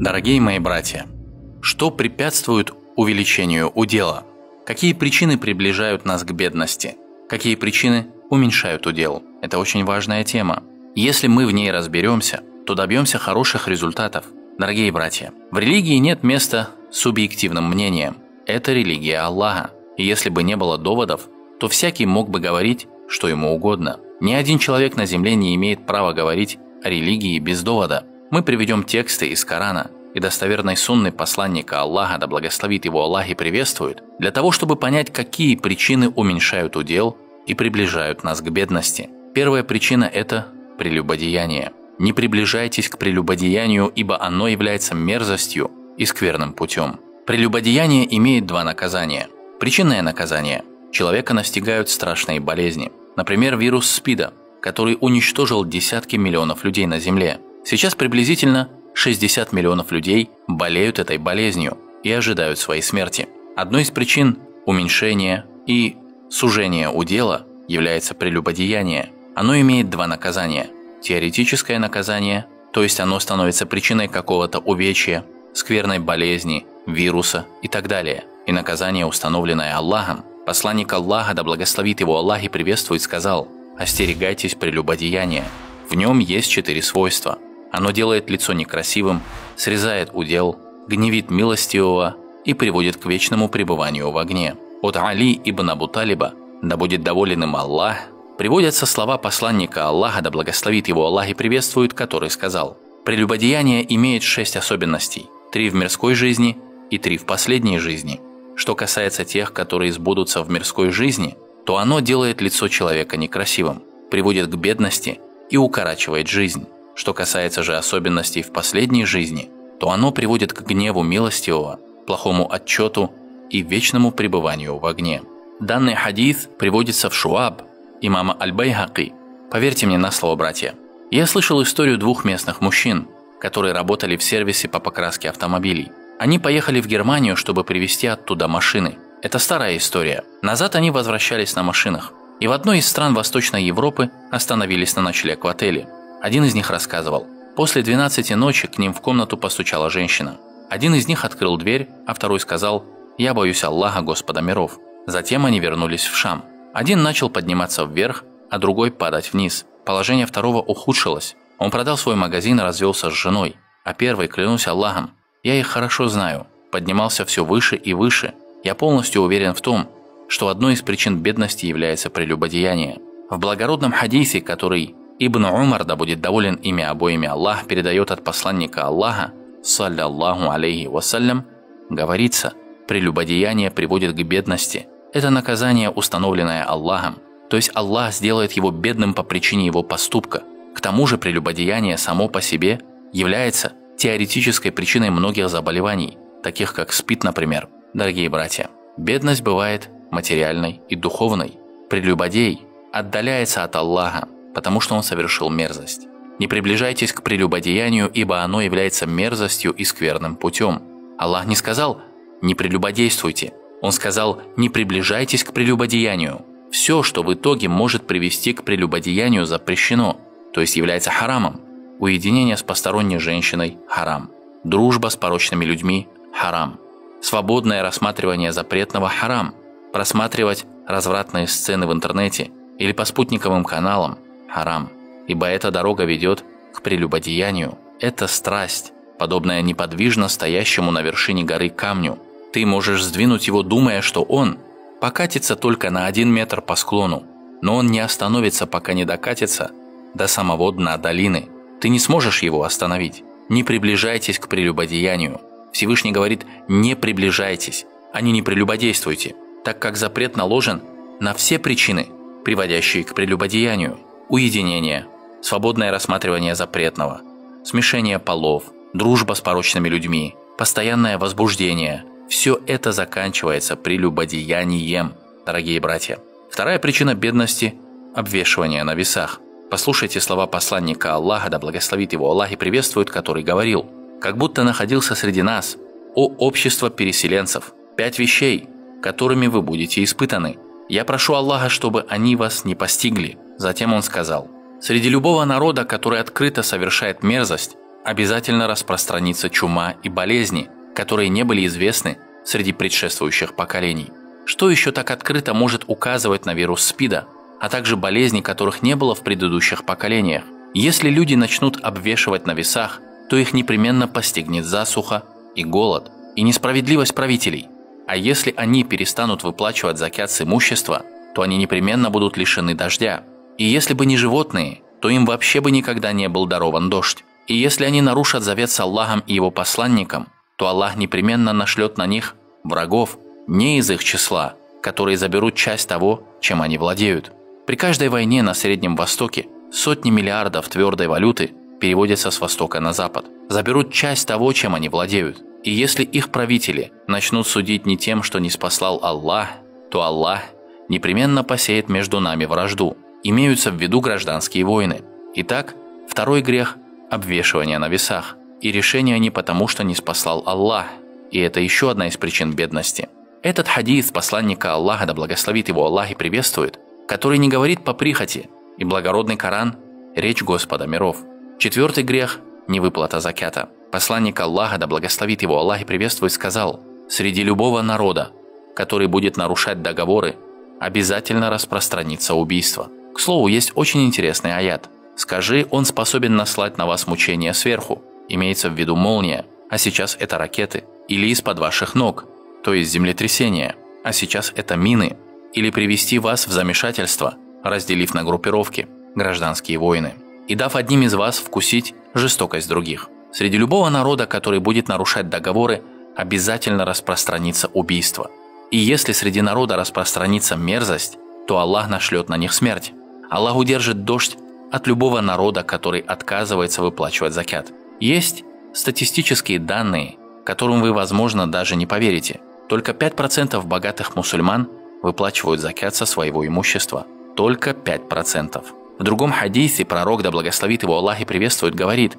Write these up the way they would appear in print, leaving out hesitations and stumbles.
Дорогие мои братья, что препятствует увеличению удела? Какие причины приближают нас к бедности? Какие причины уменьшают удел? Это очень важная тема. Если мы в ней разберемся, то добьемся хороших результатов. Дорогие братья, в религии нет места субъективным мнениям. Это религия Аллаха. И если бы не было доводов, то всякий мог бы говорить, что ему угодно. Ни один человек на земле не имеет права говорить о религии без довода. Мы приведем тексты из Корана и достоверной сунны посланника Аллаха, да благословит его Аллах и приветствует, для того, чтобы понять, какие причины уменьшают удел и приближают нас к бедности. Первая причина – это прелюбодеяние. Не приближайтесь к прелюбодеянию, ибо оно является мерзостью и скверным путем. Прелюбодеяние имеет два наказания. Причинное наказание – человека настигают страшные болезни. Например, вирус СПИДа, который уничтожил десятки миллионов людей на Земле. Сейчас приблизительно 60 миллионов людей болеют этой болезнью и ожидают своей смерти. Одной из причин уменьшения и сужения удела является прелюбодеяние. Оно имеет два наказания. Теоретическое наказание, то есть оно становится причиной какого-то увечья, скверной болезни, вируса и так далее. И наказание, установленное Аллахом. Посланник Аллаха, да благословит его Аллах и приветствует, сказал: «Остерегайтесь прелюбодеяния. В нем есть 4 свойства. Оно делает лицо некрасивым, срезает удел, гневит милостивого и приводит к вечному пребыванию в огне». От Али ибн Абу Талиба, да будет доволен им Аллах, приводятся слова посланника Аллаха, да благословит его Аллах и приветствует, который сказал: «Прелюбодеяние имеет 6 особенностей, 3 в мирской жизни и 3 в последней жизни. Что касается тех, которые сбудутся в мирской жизни, то оно делает лицо человека некрасивым, приводит к бедности и укорачивает жизнь. Что касается же особенностей в последней жизни, то оно приводит к гневу милостивого, плохому отчету и вечному пребыванию в огне». Данный хадис приводится в Шуаб имама Аль-Байхаки. Поверьте мне на слово, братья. Я слышал историю 2 местных мужчин, которые работали в сервисе по покраске автомобилей. Они поехали в Германию, чтобы привезти оттуда машины. Это старая история. Назад они возвращались на машинах. И в одной из стран Восточной Европы остановились на ночлег в отеле. Один из них рассказывал: после 12 ночи к ним в комнату постучала женщина. Один из них открыл дверь, а второй сказал: «Я боюсь Аллаха, Господа миров». Затем они вернулись в Шам. Один начал подниматься вверх, а другой падать вниз. Положение второго ухудшилось. Он продал свой магазин и развелся с женой. А первый, клянусь Аллахом, я их хорошо знаю, поднимался все выше и выше. Я полностью уверен в том, что одной из причин бедности является прелюбодеяние. В благородном хадисе, который Ибн Умар, да будет доволен ими обоими Аллах, передает от посланника Аллаха, саллаллаху алейхи вассалям, говорится: прелюбодеяние приводит к бедности. Это наказание, установленное Аллахом, то есть Аллах сделает его бедным по причине его поступка. К тому же прелюбодеяние само по себе является теоретической причиной многих заболеваний, таких как СПИД, например. Дорогие братья, бедность бывает материальной и духовной. Прелюбодей отдаляется от Аллаха, потому что он совершил мерзость. Не приближайтесь к прелюбодеянию, ибо оно является мерзостью и скверным путем. Аллах не сказал «не прелюбодействуйте», Он сказал «не приближайтесь к прелюбодеянию». Все, что в итоге может привести к прелюбодеянию, запрещено, то есть является харамом. Уединение с посторонней женщиной – харам. Дружба с порочными людьми – харам. Свободное рассматривание запретного – харам. Просматривать развратные сцены в интернете или по спутниковым каналам – харам. Ибо эта дорога ведет к прелюбодеянию. Это страсть, подобная неподвижно стоящему на вершине горы камню. Ты можешь сдвинуть его, думая, что он покатится только на 1 метр по склону, но он не остановится, пока не докатится до самого дна долины. Ты не сможешь его остановить. Не приближайтесь к прелюбодеянию. Всевышний говорит: не приближайтесь, а не прелюбодействуйте, так как запрет наложен на все причины, приводящие к прелюбодеянию. Уединение, свободное рассматривание запретного, смешение полов, дружба с порочными людьми, постоянное возбуждение – все это заканчивается прелюбодеянием, дорогие братья. Вторая причина бедности – обвешивание на весах. Послушайте слова посланника Аллаха, да благословит его Аллах и приветствует, который говорил: «Как будто находился среди нас, о общество переселенцев, 5 вещей, которыми вы будете испытаны. Я прошу Аллаха, чтобы они вас не постигли». Затем он сказал: «Среди любого народа, который открыто совершает мерзость, обязательно распространится чума и болезни, которые не были известны среди предшествующих поколений. Что еще так открыто может указывать на вирус СПИДа, а также болезней, которых не было в предыдущих поколениях? Если люди начнут обвешивать на весах, то их непременно постигнет засуха и голод, и несправедливость правителей. А если они перестанут выплачивать закят с имущества, то они непременно будут лишены дождя. И если бы не животные, то им вообще бы никогда не был дарован дождь. И если они нарушат завет с Аллахом и его посланником, то Аллах непременно нашлет на них врагов не из их числа, которые заберут часть того, чем они владеют. При каждой войне на Среднем Востоке сотни миллиардов твердой валюты переводятся с востока на запад, заберут часть того, чем они владеют. И если их правители начнут судить не тем, что не спаслал Аллах, то Аллах непременно посеет между нами вражду. Имеются в виду гражданские войны. Итак, второй грех – обвешивание на весах. И решение не потому, что не спаслал Аллах. И это еще одна из причин бедности. Этот хадис посланника Аллаха, да благословит его Аллах и приветствует, который не говорит по прихоти, и благородный Коран – речь Господа миров. Четвертый грех – невыплата закята. Посланник Аллаха, да благословит его Аллах и приветствует, сказал: «Среди любого народа, который будет нарушать договоры, обязательно распространится убийство». К слову, есть очень интересный аят. «Скажи, он способен наслать на вас мучения сверху». Имеется в виду молния, а сейчас это ракеты. Или из-под ваших ног, то есть землетрясения, а сейчас это мины. Или привести вас в замешательство, разделив на группировки, гражданские войны, и дав одним из вас вкусить жестокость других. Среди любого народа, который будет нарушать договоры, обязательно распространится убийство. И если среди народа распространится мерзость, то Аллах нашлет на них смерть. Аллах удержит дождь от любого народа, который отказывается выплачивать закят. Есть статистические данные, которым вы, возможно, даже не поверите. Только 5% богатых мусульман выплачивают закят со своего имущества. Только 5%. В другом хадисе пророк, да благословит его Аллах и приветствует, говорит: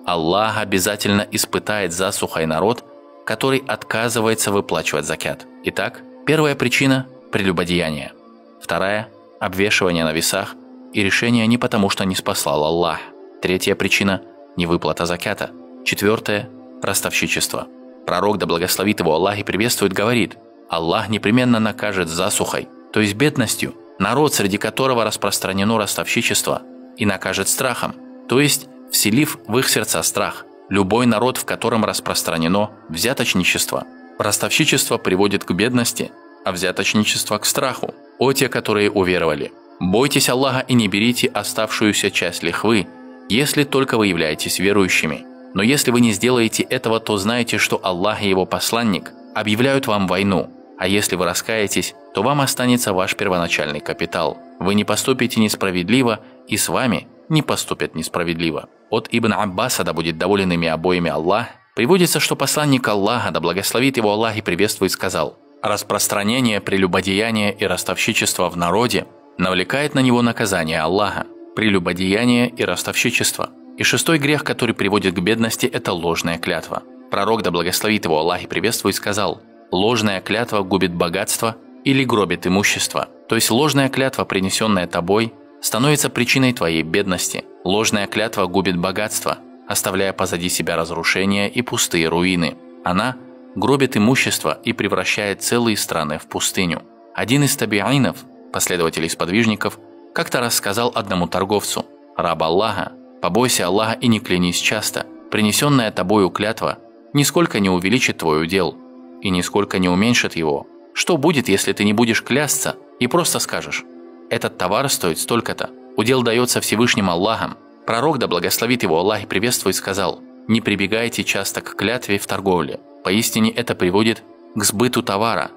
Аллах обязательно испытает засухой народ, который отказывается выплачивать закят. Итак, первая причина – прелюбодеяние. Вторая – обвешивание на весах и решение не потому, что не спаслал Аллах. Третья причина – невыплата закята. Четвертая – ростовщичество. Пророк, да благословит его Аллах и приветствует, говорит: Аллах непременно накажет засухой, то есть бедностью, народ, среди которого распространено ростовщичество, и накажет страхом, то есть вселив в их сердца страх. Любой народ, в котором распространено взяточничество. Ростовщичество приводит к бедности, а взяточничество к страху. О те, которые уверовали! Бойтесь Аллаха и не берите оставшуюся часть лихвы, если только вы являетесь верующими. Но если вы не сделаете этого, то знайте, что Аллах и его посланник объявляют вам войну. А если вы раскаетесь, то вам останется ваш первоначальный капитал. Вы не поступите несправедливо, и с вами не поступят несправедливо. От Ибн Аббаса, да будет доволен ими обоими Аллах, приводится, что посланник Аллаха, да благословит его Аллах и приветствует, сказал: распространение прелюбодеяния и ростовщичества в народе навлекает на него наказание Аллаха. Прелюбодеяние и ростовщичество. И шестой грех, который приводит к бедности, это ложная клятва. Пророк, да благословит его Аллах и приветствует, сказал: ложная клятва губит богатство или гробит имущество. То есть ложная клятва, принесенная тобой, становится причиной твоей бедности. Ложная клятва губит богатство, оставляя позади себя разрушения и пустые руины. Она гробит имущество и превращает целые страны в пустыню. Один из табиинов, последователей сподвижников, как-то рассказал одному торговцу: «Раб Аллаха, побойся Аллаха и не клянись часто. Принесенная тобою клятва нисколько не увеличит твой удел и нисколько не уменьшит его. Что будет, если ты не будешь клясться и просто скажешь: этот товар стоит столько-то, удел дается Всевышним Аллахом». Пророк, да благословит его Аллах и приветствует, сказал: «Не прибегайте часто к клятве в торговле. Поистине это приводит к сбыту товара,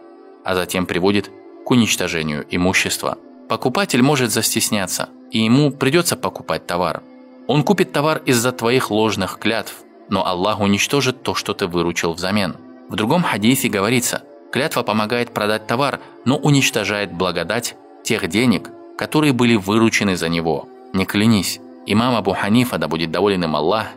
а затем приводит к уничтожению имущества». Покупатель может застесняться, и ему придется покупать товар. Он купит товар из-за твоих ложных клятв, но Аллах уничтожит то, что ты выручил взамен. В другом хадисе говорится: клятва помогает продать товар, но уничтожает благодать тех денег, которые были выручены за него. Не клянись. Имам Абу Ханифа, да будет доволен им Аллах,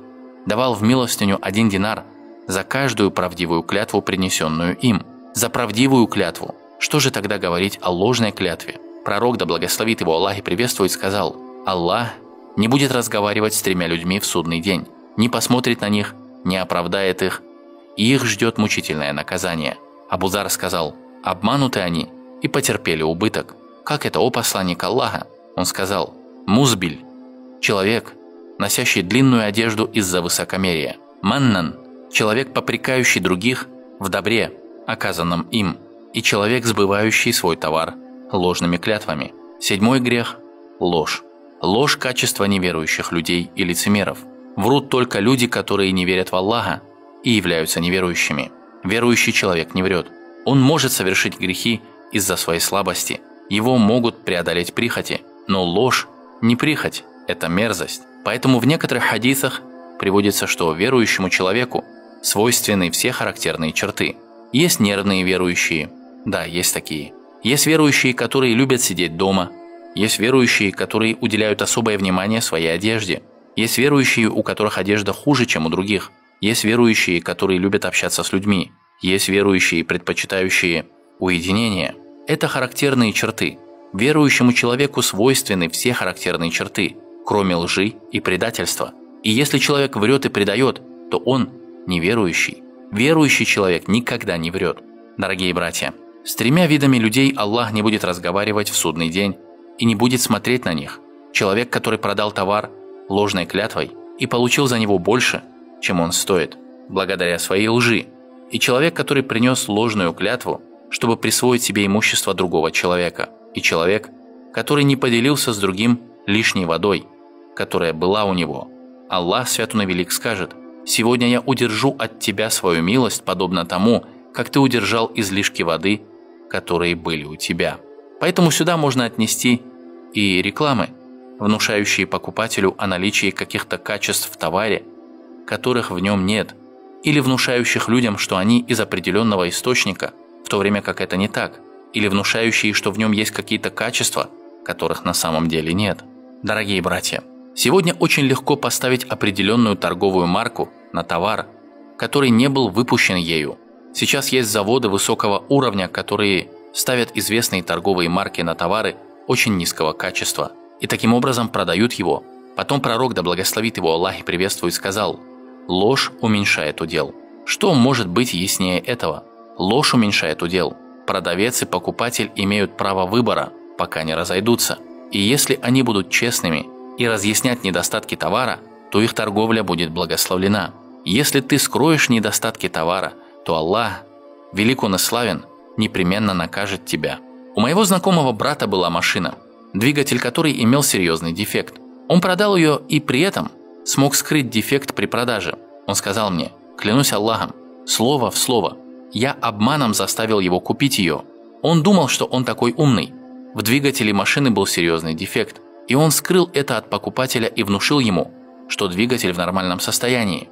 давал в милостыню 1 динар за каждую правдивую клятву, принесенную им. За правдивую клятву. Что же тогда говорить о ложной клятве? Пророк, да благословит его Аллах и приветствует, сказал: Аллах не будет разговаривать с 3 людьми в судный день. не посмотрит на них, не оправдает их, и их ждет мучительное наказание. Абу Зар сказал: обмануты они и потерпели убыток. Как это, о посланник Аллаха? Он сказал: музбиль – человек, носящий длинную одежду из-за высокомерия. Маннан – человек, попрекающий других в добре, оказанном им. И человек, сбывающий свой товар ложными клятвами. 7-й грех – ложь. Ложь – качество неверующих людей и лицемеров. Врут только люди, которые не верят в Аллаха и являются неверующими. Верующий человек не врет. Он может совершить грехи из-за своей слабости. Его могут преодолеть прихоти. Но ложь не прихоть, это мерзость. Поэтому в некоторых хадисах приводится, что верующему человеку свойственны все характерные черты. Есть нервные верующие. Да, есть такие. Есть верующие, которые любят сидеть дома. Есть верующие, которые уделяют особое внимание своей одежде. Есть верующие, у которых одежда хуже, чем у других. Есть верующие, которые любят общаться с людьми. Есть верующие, предпочитающие уединение. Это характерные черты. Верующему человеку свойственны все характерные черты, кроме лжи и предательства. И если человек врет и предает, то он неверующий. Верующий человек никогда не врет. Дорогие братья, с 3 видами людей Аллах не будет разговаривать в судный день и не будет смотреть на них. Человек, который продал товар ложной клятвой и получил за него больше, чем он стоит, благодаря своей лжи. И человек, который принес ложную клятву, чтобы присвоить себе имущество другого человека. И человек, который не поделился с другим лишней водой, которая была у него. Аллах Святун и Велик скажет: «Сегодня я удержу от тебя свою милость, подобно тому, как ты удержал излишки воды, которые были у тебя». Поэтому сюда можно отнести и рекламы, внушающие покупателю о наличии каких-то качеств в товаре, которых в нем нет, или внушающих людям, что они из определенного источника, в то время как это не так, или внушающие, что в нем есть какие-то качества, которых на самом деле нет. Дорогие братья, сегодня очень легко поставить определенную торговую марку на товар, который не был выпущен ею. Сейчас есть заводы высокого уровня, которые ставят известные торговые марки на товары очень низкого качества и таким образом продают его. Потом пророк, да благословит его Аллах и приветствует, сказал: ложь уменьшает удел. Что может быть яснее этого? Ложь уменьшает удел. Продавец и покупатель имеют право выбора, пока не разойдутся. И если они будут честными и разъяснять недостатки товара, то их торговля будет благословлена. Если ты скроешь недостатки товара, то Аллах, велик Он и славен, непременно накажет тебя. У моего знакомого брата была машина, двигатель которой имел серьезный дефект. Он продал ее и при этом смог скрыть дефект при продаже. Он сказал мне: клянусь Аллахом, слово в слово, я обманом заставил его купить ее. Он думал, что он такой умный. В двигателе машины был серьезный дефект, и он скрыл это от покупателя и внушил ему, что двигатель в нормальном состоянии.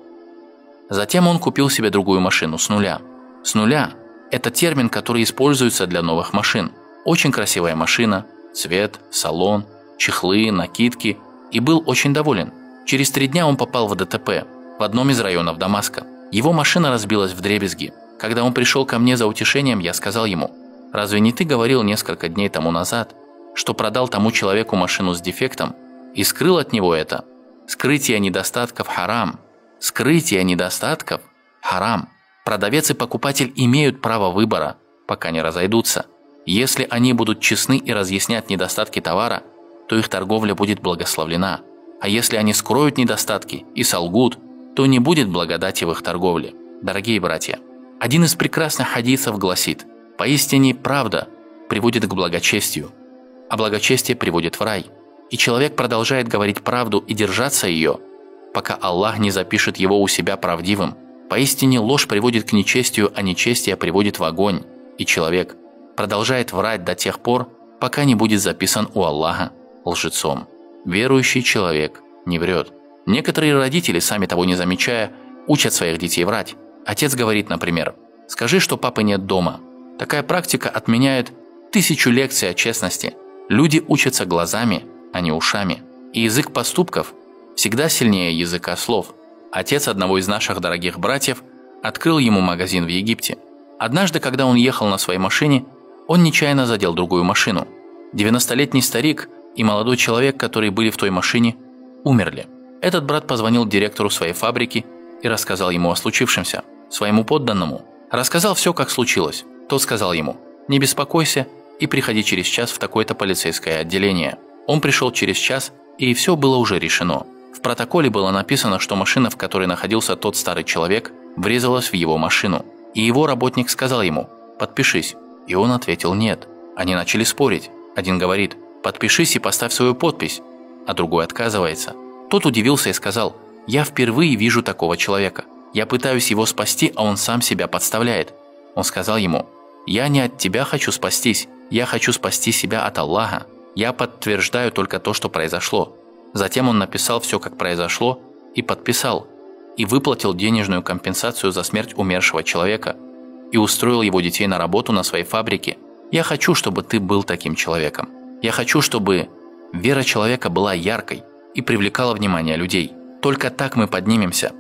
Затем он купил себе другую машину с нуля. С нуля – это термин, который используется для новых машин. Очень красивая машина, цвет, салон, чехлы, накидки, и был очень доволен. Через 3 дня он попал в ДТП в одном из районов Дамаска. Его машина разбилась вдребезги. Когда он пришел ко мне за утешением, я сказал ему: «Разве не ты говорил несколько дней тому назад, что продал тому человеку машину с дефектом и скрыл от него это? Скрытие недостатков харам. Скрытие недостатков харам. Продавец и покупатель имеют право выбора, пока не разойдутся. Если они будут честны и разъяснять недостатки товара, то их торговля будет благословлена. А если они скроют недостатки и солгут, то не будет благодати в их торговле». Дорогие братья, один из прекрасных хадисов гласит: «Поистине правда приводит к благочестию, а благочестие приводит в рай». И человек продолжает говорить правду и держаться ее, пока Аллах не запишет его у себя правдивым. Поистине ложь приводит к нечестию, а нечестие приводит в огонь. И человек продолжает врать до тех пор, пока не будет записан у Аллаха лжецом. Верующий человек не врет. Некоторые родители, сами того не замечая, учат своих детей врать. Отец говорит, например: «Скажи, что папы нет дома». Такая практика отменяет 1000 лекций о честности. Люди учатся глазами, а не ушами. И язык поступков всегда сильнее языка слов. Отец одного из наших дорогих братьев открыл ему магазин в Египте. Однажды, когда он ехал на своей машине, он нечаянно задел другую машину. 90-летний старик и молодой человек, которые были в той машине, умерли. Этот брат позвонил директору своей фабрики и рассказал ему о случившемся, своему подданному. Рассказал все, как случилось. Тот сказал ему: «Не беспокойся и приходи через час в такое-то полицейское отделение». Он пришел через час, и все было уже решено. В протоколе было написано, что машина, в которой находился тот старый человек, врезалась в его машину. И его работник сказал ему: «Подпишись». И он ответил: «Нет». Они начали спорить. Один говорит: «Подпишись и поставь свою подпись», а другой отказывается. Тот удивился и сказал: «Я впервые вижу такого человека. Я пытаюсь его спасти, а он сам себя подставляет». Он сказал ему: «Я не от тебя хочу спастись, я хочу спасти себя от Аллаха. Я подтверждаю только то, что произошло». Затем он написал все, как произошло, и подписал, и выплатил денежную компенсацию за смерть умершего человека, и устроил его детей на работу на своей фабрике. Я хочу, чтобы ты был таким человеком. Я хочу, чтобы вера человека была яркой и привлекала внимание людей. Только так мы поднимемся.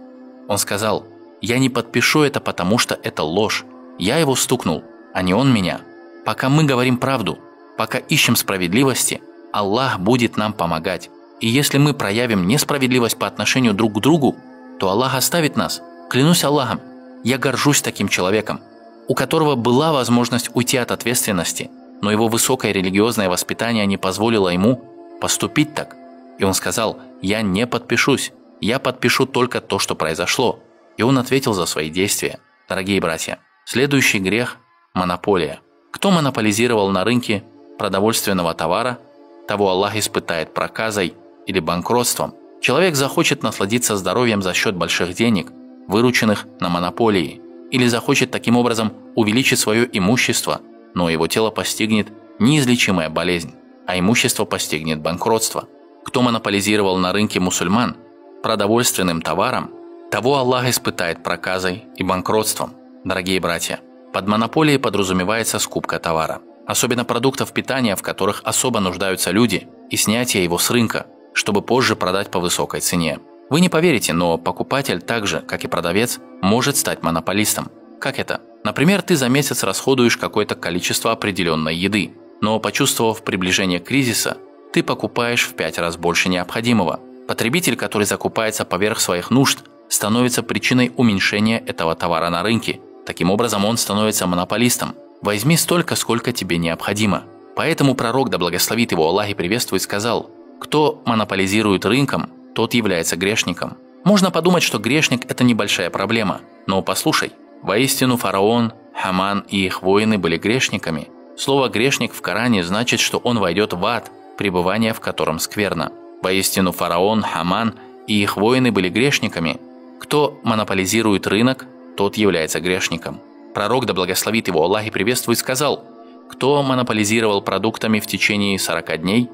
Он сказал: «Я не подпишу это, потому что это ложь. Я его стукнул, а не он меня. Пока мы говорим правду, пока ищем справедливости, Аллах будет нам помогать. И если мы проявим несправедливость по отношению друг к другу, то Аллах оставит нас. Клянусь Аллахом, я горжусь таким человеком, у которого была возможность уйти от ответственности, но его высокое религиозное воспитание не позволило ему поступить так». И он сказал: «Я не подпишусь, я подпишу только то, что произошло». И он ответил за свои действия. Дорогие братья, следующий грех – монополия. Кто монополизировал на рынке продовольственного товара, того Аллах испытает проказой или банкротством. Человек захочет насладиться здоровьем за счет больших денег, вырученных на монополии, или захочет таким образом увеличить свое имущество, но его тело постигнет неизлечимая болезнь, а имущество постигнет банкротство. Кто монополизировал на рынке мусульман продовольственным товаром, того Аллах испытает проказой и банкротством. Дорогие братья, под монополией подразумевается скупка товара, особенно продуктов питания, в которых особо нуждаются люди, и снятие его с рынка, чтобы позже продать по высокой цене. Вы не поверите, но покупатель так же, как и продавец, может стать монополистом. Как это? Например, ты за месяц расходуешь какое-то количество определенной еды, но, почувствовав приближение кризиса, ты покупаешь в 5 раз больше необходимого. Потребитель, который закупается поверх своих нужд, становится причиной уменьшения этого товара на рынке. Таким образом, он становится монополистом. Возьми столько, сколько тебе необходимо. Поэтому пророк, да благословит его Аллах и приветствует, сказал: «Кто монополизирует рынком, тот является грешником». Можно подумать, что грешник – это небольшая проблема. Но послушай, воистину фараон, Хаман и их воины были грешниками. Слово «грешник» в Коране значит, что он войдет в ад, пребывание в котором скверно. Воистину фараон, Хаман и их воины были грешниками. Кто монополизирует рынок, тот является грешником. Пророк, да благословит его Аллах и приветствует, сказал: «Кто монополизировал продуктами в течение 40 дней,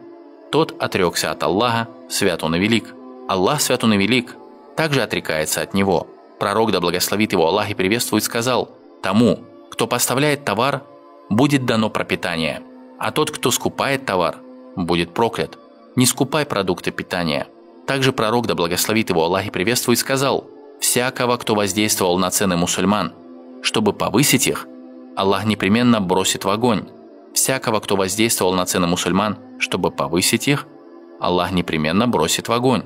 тот отрекся от Аллаха, свят он и велик. Аллах свят он и велик, также отрекается от него». Пророк, да благословит его Аллах и приветствует, сказал: «Тому, кто поставляет товар, будет дано пропитание, а тот, кто скупает товар, будет проклят. Не скупай продукты питания». Также пророк, да благословит его Аллах и приветствует, сказал: «Всякого, кто воздействовал на цены мусульман, чтобы повысить их, Аллах непременно бросит в огонь. Всякого, кто воздействовал на цены мусульман, чтобы повысить их, Аллах непременно бросит в огонь».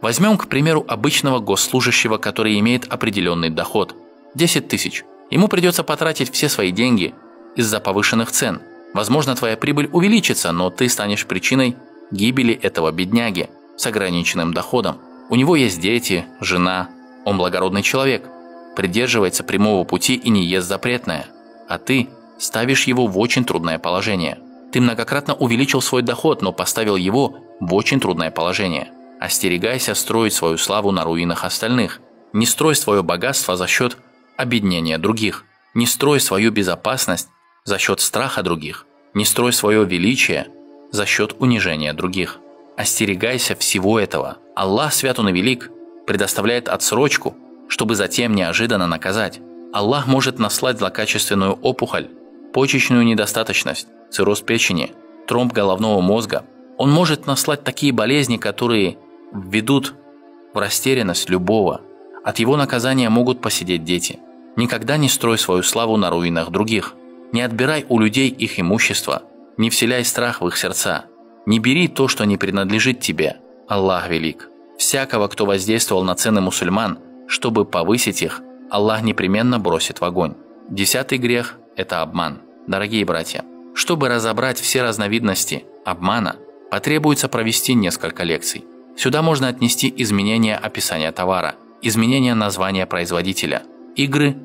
Возьмем, к примеру, обычного госслужащего, который имеет определенный доход – 10 тысяч. Ему придется потратить все свои деньги из-за повышенных цен. Возможно, твоя прибыль увеличится, но ты станешь причиной гибели этого бедняги с ограниченным доходом. У него есть дети, жена, он благородный человек, придерживается прямого пути и не ест запретное, а ты ставишь его в очень трудное положение. Ты многократно увеличил свой доход, но поставил его в очень трудное положение. Остерегайся строить свою славу на руинах остальных. Не строй свое богатство за счет обеднения других. Не строй свою безопасность за счет страха других. Не строй свое величие за счет унижения других. Остерегайся всего этого. Аллах, свят он и велик, предоставляет отсрочку, чтобы затем неожиданно наказать. Аллах может наслать злокачественную опухоль, почечную недостаточность, цирроз печени, тромб головного мозга. Он может наслать такие болезни, которые введут в растерянность любого. От его наказания могут посидеть дети. Никогда не строй свою славу на руинах других. Не отбирай у людей их имущество. Не вселяй страх в их сердца. Не бери то, что не принадлежит тебе. Аллах велик. Всякого, кто воздействовал на цены мусульман, чтобы повысить их, Аллах непременно бросит в огонь. 10-й грех – это обман. Дорогие братья, чтобы разобрать все разновидности обмана, потребуется провести несколько лекций. Сюда можно отнести изменение описания товара, изменение названия производителя, игры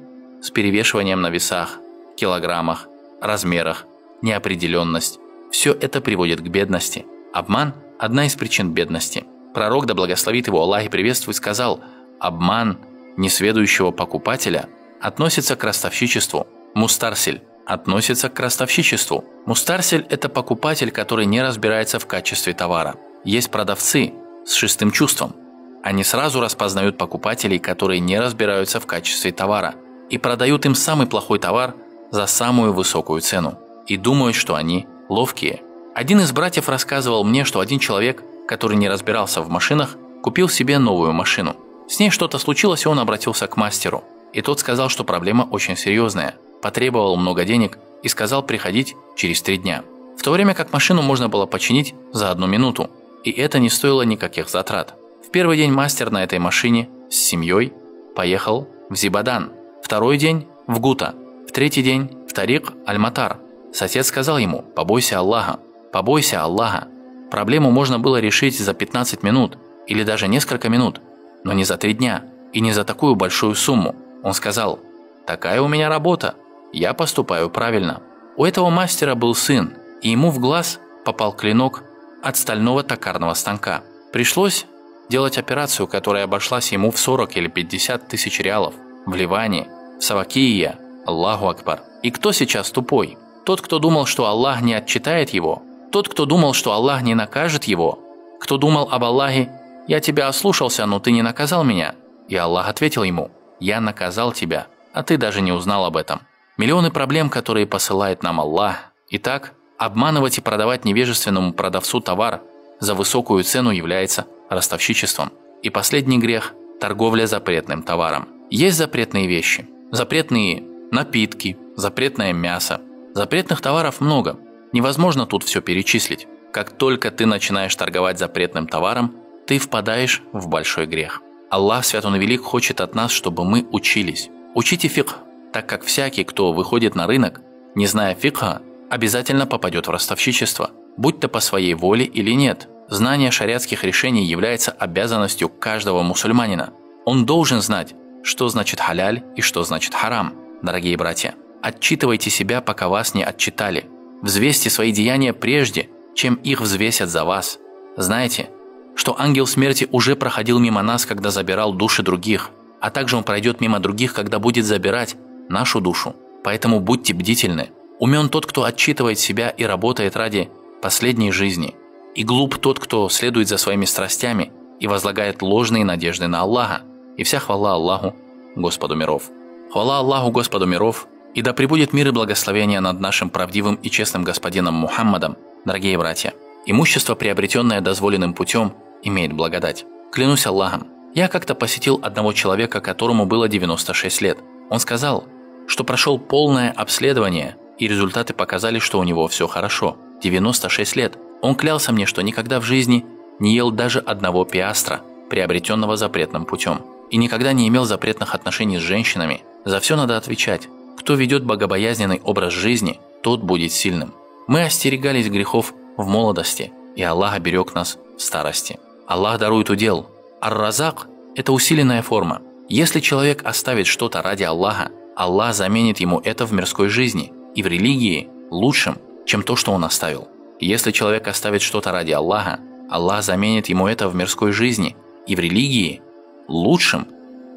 с перевешиванием на весах, килограммах, размерах, неопределенность. Все это приводит к бедности. Обман – одна из причин бедности. Пророк, да благословит его Аллах и приветствует, сказал: обман несведущего покупателя относится к ростовщичеству. Мустарсель относится к ростовщичеству. Мустарсель – это покупатель, который не разбирается в качестве товара. Есть продавцы с шестым чувством. Они сразу распознают покупателей, которые не разбираются в качестве товара, и продают им самый плохой товар за самую высокую цену. И думают, что они ловкие. Один из братьев рассказывал мне, что один человек, который не разбирался в машинах, купил себе новую машину. С ней что-то случилось, и он обратился к мастеру. И тот сказал, что проблема очень серьезная. Потребовал много денег и сказал приходить через 3 дня. В то время как машину можно было починить за 1 минуту. И это не стоило никаких затрат. В первый день мастер на этой машине с семьей поехал в Зибадан. Второй день в Гута. В 3-й день в Тарик Аль-Матар. Сосед сказал ему: побойся Аллаха, побойся Аллаха. Проблему можно было решить за 15 минут или даже несколько минут, но не за 3 дня и не за такую большую сумму. Он сказал: такая у меня работа, я поступаю правильно. У этого мастера был сын, и ему в глаз попал клинок от стального токарного станка. Пришлось делать операцию, которая обошлась ему в 40 или 50 тысяч реалов. В Ливане, в Савакие, Аллаху Акбар. И кто сейчас тупой? Тот, кто думал, что Аллах не отчитает его? Тот, кто думал, что Аллах не накажет его? Кто думал об Аллахе: я тебя ослушался, но ты не наказал меня? И Аллах ответил ему: я наказал тебя, а ты даже не узнал об этом. Миллионы проблем, которые посылает нам Аллах. Итак, обманывать и продавать невежественному продавцу товар за высокую цену является ростовщичеством. И последний грех – торговля запретным товаром. Есть запретные вещи, запретные напитки, запретное мясо. Запретных товаров много. Невозможно тут все перечислить. Как только ты начинаешь торговать запретным товаром, ты впадаешь в большой грех. Аллах Свят Он и Велик хочет от нас, чтобы мы учились. Учите фикх, так как всякий, кто выходит на рынок, не зная фикха, обязательно попадет в ростовщичество, будь то по своей воле или нет. Знание шариатских решений является обязанностью каждого мусульманина. Он должен знать, что значит халяль и что значит харам. Дорогие братья, отчитывайте себя, пока вас не отчитали. Взвесьте свои деяния прежде, чем их взвесят за вас. Знаете, что ангел смерти уже проходил мимо нас, когда забирал души других, а также он пройдет мимо других, когда будет забирать нашу душу. Поэтому будьте бдительны. Умен тот, кто отчитывает себя и работает ради последней жизни. И глуп тот, кто следует за своими страстями и возлагает ложные надежды на Аллаха. И вся хвала Аллаху, Господу миров. Хвала Аллаху, Господу миров, и да пребудет мир и благословение над нашим правдивым и честным господином Мухаммадом. Дорогие братья, имущество, приобретенное дозволенным путем, имеет благодать. Клянусь Аллахом, я как-то посетил одного человека, которому было 96 лет. Он сказал, что прошел полное обследование, и результаты показали, что у него все хорошо. 96 лет. Он клялся мне, что никогда в жизни не ел даже одного пиастра, приобретенного запретным путем, и никогда не имел запретных отношений с женщинами. За все надо отвечать. Кто ведет богобоязненный образ жизни, тот будет сильным. Мы остерегались грехов в молодости, и Аллах оберег нас в старости. Аллах дарует удел. Ар-Разак – это усиленная форма. Если человек оставит что-то ради Аллаха, Аллах заменит ему это в мирской жизни и в религии лучшим, чем то, что он оставил. Если человек оставит что-то ради Аллаха, Аллах заменит ему это в мирской жизни и в религии лучшим,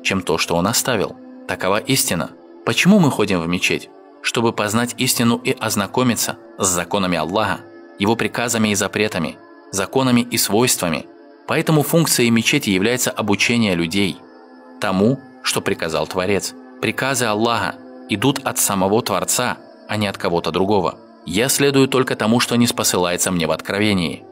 чем то, что он оставил. Такова истина. Почему мы ходим в мечеть? Чтобы познать истину и ознакомиться с законами Аллаха, Его приказами и запретами, законами и свойствами. Поэтому функцией мечети является обучение людей тому, что приказал Творец. Приказы Аллаха идут от самого Творца, а не от кого-то другого. Я следую только тому, что ниспосылается мне в откровении.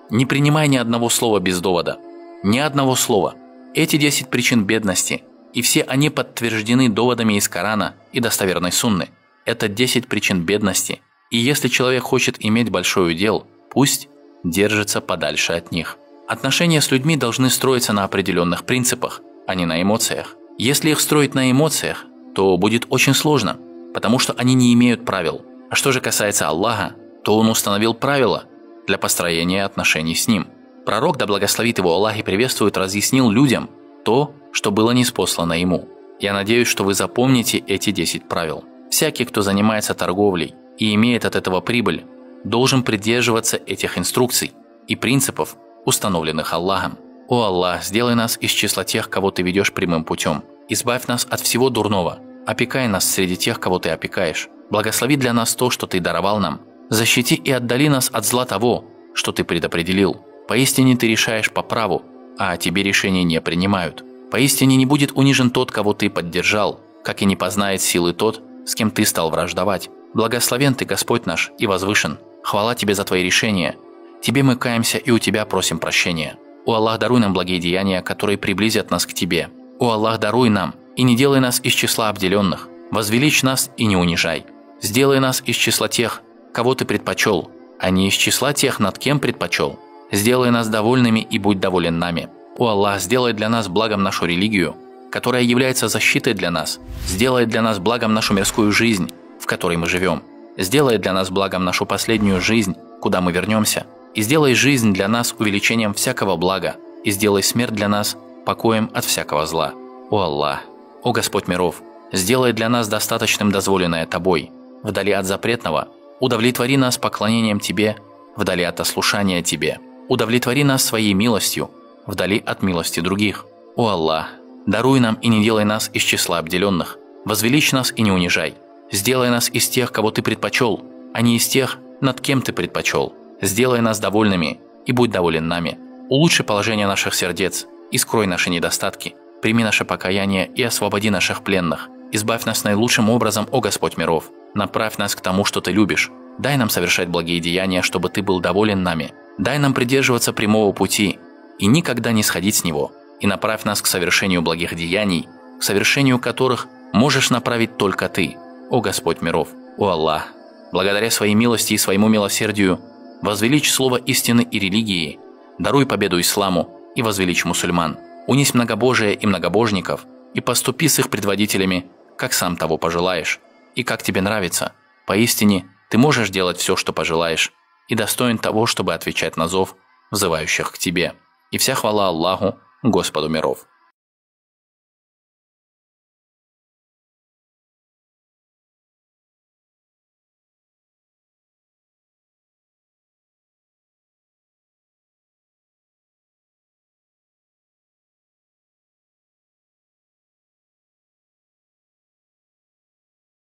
Не принимай ни одного слова без довода. Ни одного слова. Эти 10 причин бедности, и все они подтверждены доводами из Корана и достоверной сунны. Это 10 причин бедности, и если человек хочет иметь большой удел, пусть держится подальше от них. Отношения с людьми должны строиться на определенных принципах, а не на эмоциях. Если их строить на эмоциях, то будет очень сложно, потому что они не имеют правил. А что же касается Аллаха, то Он установил правила для построения отношений с Ним. Пророк, да благословит его Аллах и приветствует, разъяснил людям то, что было ниспослано ему. Я надеюсь, что вы запомните эти 10 правил. Всякий, кто занимается торговлей и имеет от этого прибыль, должен придерживаться этих инструкций и принципов, установленных Аллахом. О Аллах, сделай нас из числа тех, кого Ты ведешь прямым путем. Избавь нас от всего дурного. Опекай нас среди тех, кого Ты опекаешь. Благослови для нас то, что Ты даровал нам. Защити и отдали нас от зла того, что Ты предопределил. Поистине Ты решаешь по праву, а о Тебе решения не принимают. Поистине не будет унижен тот, кого Ты поддержал, как и не познает силы тот, с кем Ты стал враждовать. Благословен Ты, Господь наш, и возвышен. Хвала Тебе за Твои решения. Тебе мы каемся и у Тебя просим прощения. О Аллах, даруй нам благие деяния, которые приблизят нас к Тебе. О Аллах, даруй нам и не делай нас из числа обделенных. Возвеличь нас и не унижай. Сделай нас из числа тех, кого Ты предпочел, а не из числа тех, над кем предпочел. Сделай нас довольными и будь доволен нами. О Аллах, сделай для нас благом нашу религию, которая является защитой для нас. Сделай для нас благом нашу мирскую жизнь, в которой мы живем. Сделай для нас благом нашу последнюю жизнь, куда мы вернемся. И сделай жизнь для нас увеличением всякого блага. И сделай смерть для нас покоем от всякого зла. О Аллах, о Господь миров, сделай для нас достаточным дозволенное Тобой. Вдали от запретного, удовлетвори нас поклонением Тебе, вдали от ослушания Тебе. Удовлетвори нас своей милостью, вдали от милости других. О Аллах, даруй нам и не делай нас из числа обделенных. Возвеличь нас и не унижай. Сделай нас из тех, кого Ты предпочел, а не из тех, над кем Ты предпочел. Сделай нас довольными и будь доволен нами. Улучши положение наших сердец и скрой наши недостатки. Прими наше покаяние и освободи наших пленных. Избавь нас наилучшим образом, о Господь миров. Направь нас к тому, что Ты любишь. Дай нам совершать благие деяния, чтобы Ты был доволен нами. Дай нам придерживаться прямого пути и никогда не сходить с него. И направь нас к совершению благих деяний, к совершению которых можешь направить только Ты, о Господь миров. О Аллах, благодаря Своей милости и Своему милосердию, возвеличь слово истины и религии, даруй победу исламу и возвеличь мусульман. Унись многобожие и многобожников и поступи с их предводителями, как сам того пожелаешь и как тебе нравится. Поистине, Ты можешь делать все, что пожелаешь, и достоин того, чтобы отвечать на зов взывающих к Тебе. И вся хвала Аллаху, Господу миров.